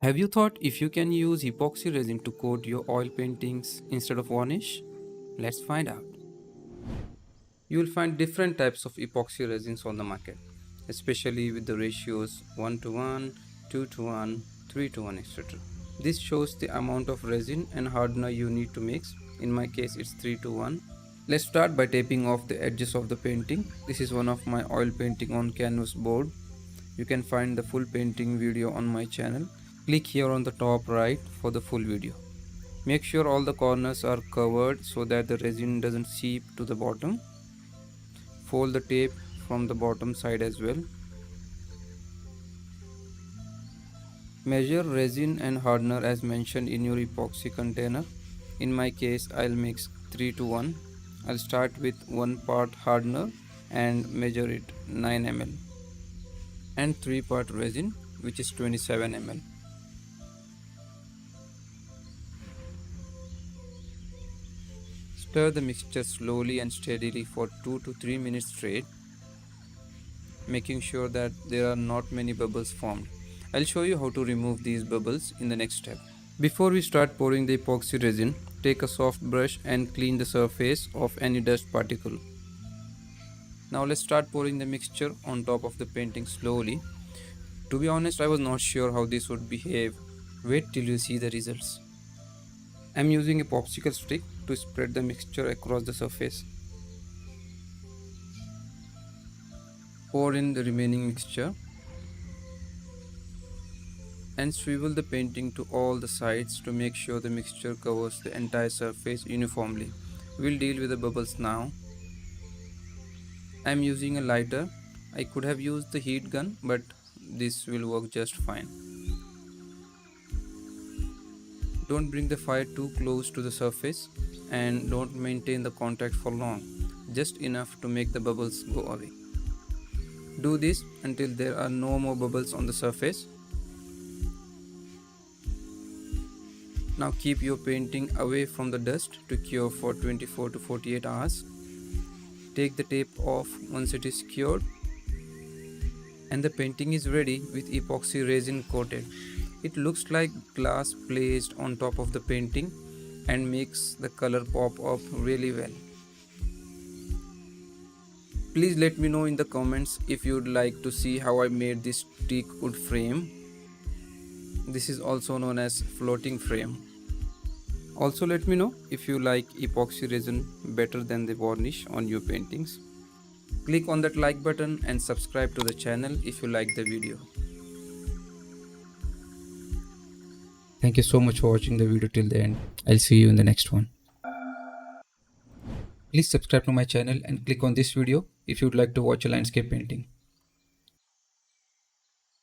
Have you thought if you can use epoxy resin to coat your oil paintings instead of varnish? Let's find out. You will find different types of epoxy resins on the market, especially with the ratios 1 to 1, 2 to 1, 3 to 1, etc. This shows the amount of resin and hardener you need to mix. In my case, it's 3 to 1. Let's start by taping off the edges of the painting. This is one of my oil painting on canvas board. You can find the full painting video on my channel. Click here on the top right for the full video. Make sure all the corners are covered so that the resin doesn't seep to the bottom. Fold the tape from the bottom side as well. Measure resin and hardener as mentioned in your epoxy container. In my case, I'll mix 3 to 1. I'll start with 1 part hardener and measure it 9 ml and 3 part resin, which is 27 ml. Stir the mixture slowly and steadily for 2 to 3 minutes straight, making sure that there are not many bubbles formed. I'll show you how to remove these bubbles in the next step. Before we start pouring the epoxy resin, take a soft brush and clean the surface of any dust particle. Now let's start pouring the mixture on top of the painting slowly. To be honest, I was not sure how this would behave. Wait till you see the results. I'm using a popsicle stick to spread the mixture across the surface. Pour in the remaining mixture and swivel the painting to all the sides to make sure the mixture covers the entire surface uniformly. We'll deal with the bubbles now. I'm using a lighter. I could have used the heat gun, but this will work just fine. Don't bring the fire too close to the surface and don't maintain the contact for long, just enough to make the bubbles go away. Do this until there are no more bubbles on the surface. Now keep your painting away from the dust to cure for 24 to 48 hours. Take the tape off once it is cured and the painting is ready with epoxy resin coated. It looks like glass placed on top of the painting and makes the color pop up really well. Please let me know in the comments if you'd like to see how I made this teak wood frame. This is also known as floating frame. Also let me know if you like epoxy resin better than the varnish on your paintings. Click on that like button and subscribe to the channel if you like the video. Thank you so much for watching the video till the end. I'll see you in the next one. Please subscribe to my channel and click on this video if you'd like to watch a landscape painting.